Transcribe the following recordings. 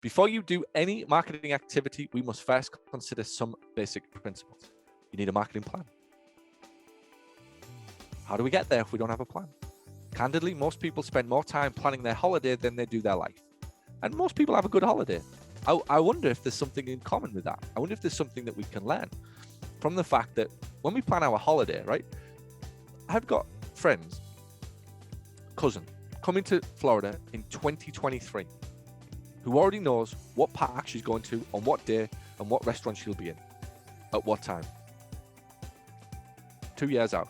Before you do any marketing activity, we must first consider some basic principles. You need a marketing plan. How do we get there if we don't have a plan? Candidly, most people spend more time planning their holiday than they do their life. And most people have a good holiday. I wonder if there's something in common with that. I wonder if there's something that we can learn from the fact that when we plan our holiday, right? I've got friends, cousin, coming to Florida in 2023, who already knows what park she's going to, on what day, and what restaurant she'll be in, at what time. 2 years out.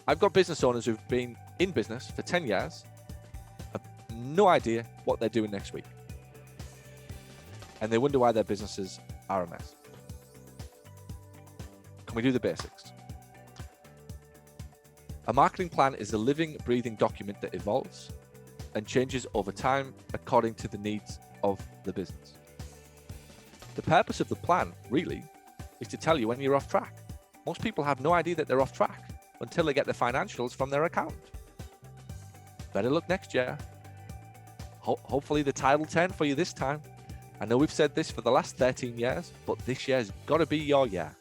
I've got business owners who've been in business for 10 years, have no idea what they're doing next week. And they wonder why their businesses are a mess. Can we do the basics? A marketing plan is a living, breathing document that evolves and changes over time according to the needs of the business. The purpose of the plan, really, is to tell you when you're off track. Most people have no idea that they're off track until they get the financials from their accountant. Better luck next year. Hopefully the tide will turn for you this time. I know we've said this for the last 13 years, but this year's got to be your year.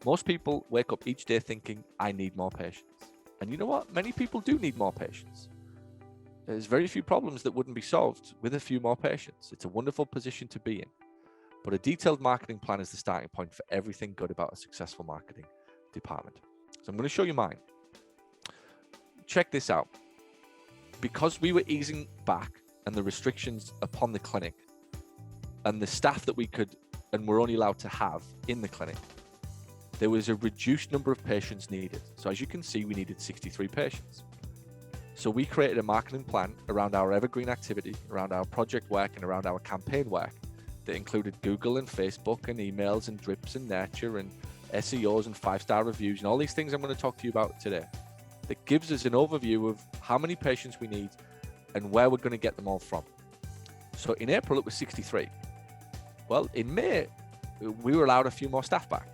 Most people wake up each day thinking, I need more patience. And you know what? Many people do need more patience. There's very few problems that wouldn't be solved with a few more patience. It's a wonderful position to be in. But a detailed marketing plan is the starting point for everything good about a successful marketing department. So I'm going to show you mine. Check this out. Because we were easing back and the restrictions upon the clinic and the staff that we could and were only allowed to have in the clinic, there was a reduced number of patients needed. So as you can see, we needed 63 patients. So we created a marketing plan around our evergreen activity, around our project work, and around our campaign work that included Google and Facebook and emails and drips and nurture and SEOs and 5-star reviews and all these things I'm going to talk to you about today. That gives us an overview of how many patients we need and where we're going to get them all from. So in April, it was 63. Well, in May, we were allowed a few more staff back.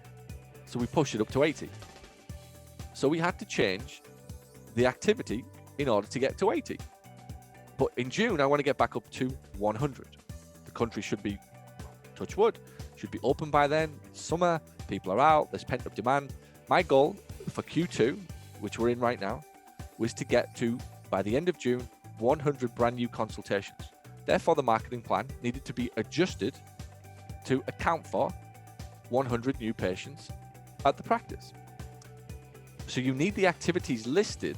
So we pushed it up to 80. So we had to change the activity in order to get to 80. But in June, I want to get back up to 100. The country should be, touch wood, should be open by then. It's summer, people are out, there's pent-up demand. My goal for Q2, which we're in right now, was to get to, by the end of June, 100 brand new consultations. Therefore, the marketing plan needed to be adjusted to account for 100 new patients at the practice. So you need the activities listed,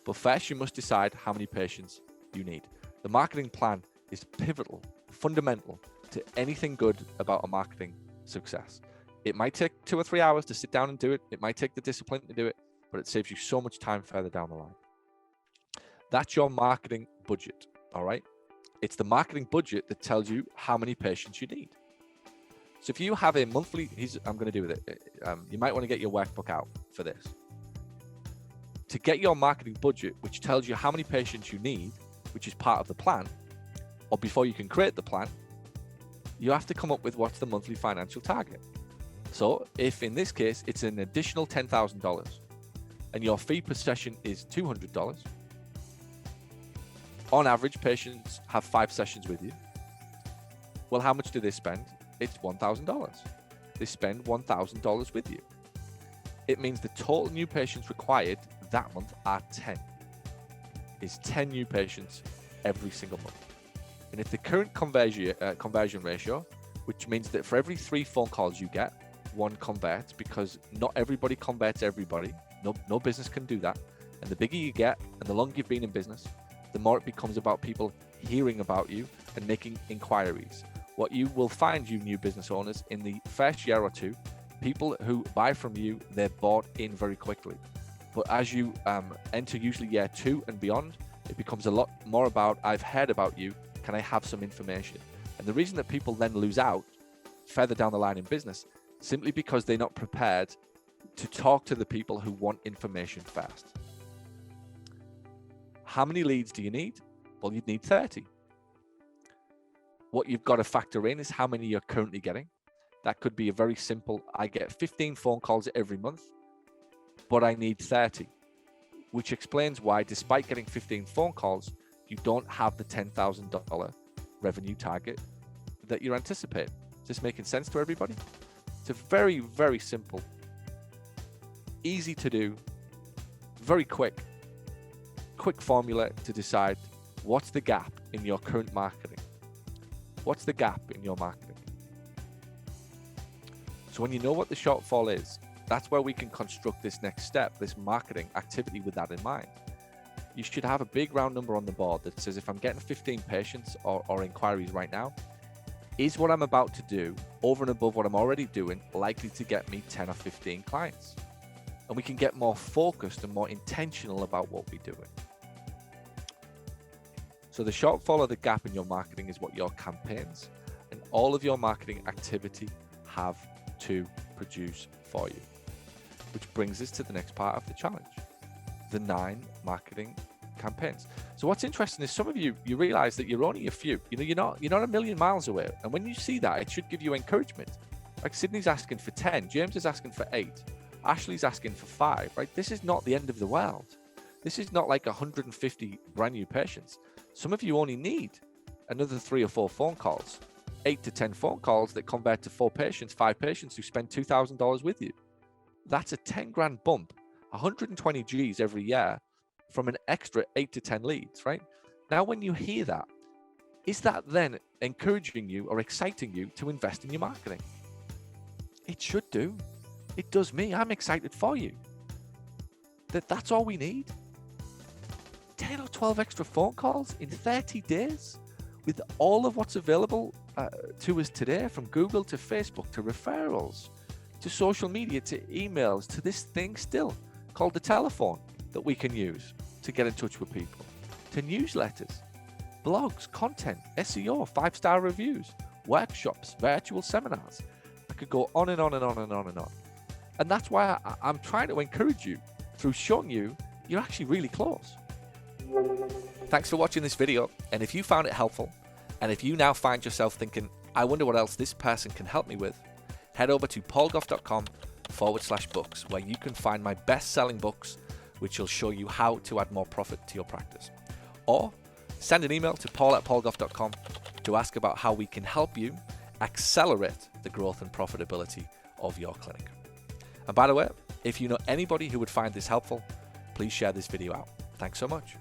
but first you must decide how many patients you need. The marketing plan is pivotal, fundamental to anything good about a marketing success. It might take 2 or 3 hours to sit down and do it. It might take the discipline to do it, but it saves you so much time further down the line. That's your marketing budget, all right? It's the marketing budget that tells you how many patients you need. So if you have a monthly, I'm going to do with it. You might want to get your workbook out for this. To get your marketing budget, which tells you how many patients you need, which is part of the plan, or before you can create the plan, you have to come up with what's the monthly financial target. So if in this case, it's an additional $10,000 and your fee per session is $200, on average, patients have 5 sessions with you. Well, how much do they spend? It's $1,000. They spend $1,000 with you. It means the total new patients required that month are 10. It's 10 new patients every single month. And if the current conversion ratio, which means that for every 3 phone calls you get, 1 converts, because not everybody converts everybody. No business can do that. And the bigger you get and the longer you've been in business, the more it becomes about people hearing about you and making inquiries. What you will find, you new business owners, in the first year or 2, people who buy from you, they're bought in very quickly. But as you enter usually year 2 and beyond, it becomes a lot more about, I've heard about you, can I have some information? And the reason that people then lose out further down the line in business, simply because they're not prepared to talk to the people who want information first. How many leads do you need? Well, you'd need 30. What you've got to factor in is how many you're currently getting. That could be a very simple, I get 15 phone calls every month, but I need 30. which explains why, despite getting 15 phone calls, you don't have the $10,000 revenue target that you're anticipating. Is this making sense to everybody? It's a very, very simple, easy to do, very quick formula to decide what's the gap in your current marketing. What's the gap in your marketing? So when you know what the shortfall is, that's where we can construct this next step, this marketing activity with that in mind. You should have a big round number on the board that says, if I'm getting 15 patients or inquiries right now, is what I'm about to do over and above what I'm already doing likely to get me 10 or 15 clients? And we can get more focused and more intentional about what we're doing. So the shortfall or the gap in your marketing is what your campaigns and all of your marketing activity have to produce for you. Which brings us to the next part of the challenge, the 9 marketing campaigns. So what's interesting is some of you realize that you're only a few. You're not a million miles away. And when you see that, it should give you encouragement. Like Sydney's asking for 10, James is asking for 8, Ashley's asking for 5, right? This is not the end of the world. This is not like 150 brand new patients. Some of you only need another 3 or 4 phone calls, 8 to 10 phone calls that convert to 4 patients, 5 patients who spend $2,000 with you. That's a 10 grand bump, 120 G's every year from an extra 8 to 10 leads, right? Now, when you hear that, is that then encouraging you or exciting you to invest in your marketing? It should do. It does me. I'm excited for you. That's all we need. 10 or 12 extra phone calls in 30 days with all of what's available to us today, from Google to Facebook to referrals to social media to emails to this thing still called the telephone that we can use to get in touch with people, to newsletters, blogs, content, SEO, 5-star reviews, workshops, virtual seminars. I could go on and on and on and on and on. And that's why I'm trying to encourage you through showing you you're actually really close. Thanks for watching this video. And if you found it helpful, and if you now find yourself thinking, I wonder what else this person can help me with, head over to paulgough.com/books, where you can find my best-selling books, which will show you how to add more profit to your practice. Or send an email to paul@paulgough.com to ask about how we can help you accelerate the growth and profitability of your clinic. And by the way, if you know anybody who would find this helpful, please share this video out. Thanks so much.